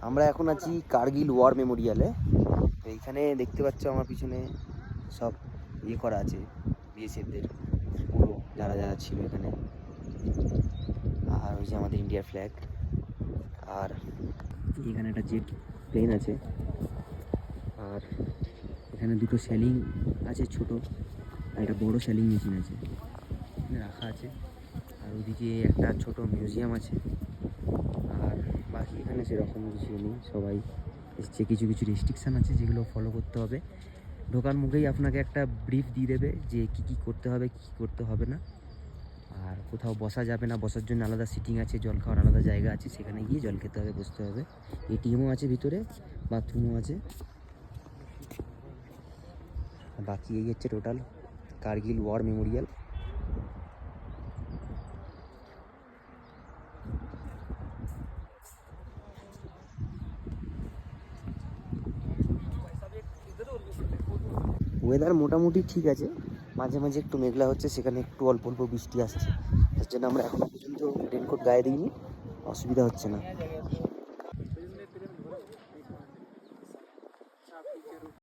আমরা এখন আছি কার্গিল ওয়ার মেমোরিয়ালে। তো এইখানে দেখতে পাচ্ছ আমার পিছনে সব ইয়ে করা আছে বিএসএফদের পুরো যারা যারা ছিল এখানে। আর ওই যে আমাদের ইন্ডিয়ার ফ্ল্যাগ। আর এখানে একটা জেট প্লেন আছে। আর এখানে দুটো সেলিং আছে ছোট, আর একটা বড় সেলিং মেশিন আছে এখানে রাখা আছে। আর ওদিকে একটা ছোট মিউজিয়াম আছে। আর বাকি এখানে সেরকম কিছু নেই, সবাই এসছে। কিছু কিছু রেস্ট্রিকশান আছে যেগুলো ফলো করতে হবে। ঢোকার মুখেই আপনাকে একটা ব্রিফ দিয়ে দেবে যে কী করতে হবে কী করতে হবে না। আর কোথাও বসা যাবে না, বসার জন্য আলাদা সিটিং আছে, জল খাওয়ার আলাদা জায়গা আছে, সেখানে গিয়ে জল খেতে হবে, বসতে হবে। এটিএমও আছে ভিতরে, বাথরুমও আছে। বাকি এই হচ্ছে total Kargil war memorial. Weather মোটামুটি ঠিক আছে, মাঝে মাঝে একটু মেঘলা হচ্ছে, সেখানে একটু অল্প অল্প বৃষ্টি আসছে। তার জন্য আমরা এখনো পর্যন্ত রেনকোট গায়ে দিইনি, অসুবিধা হচ্ছে না।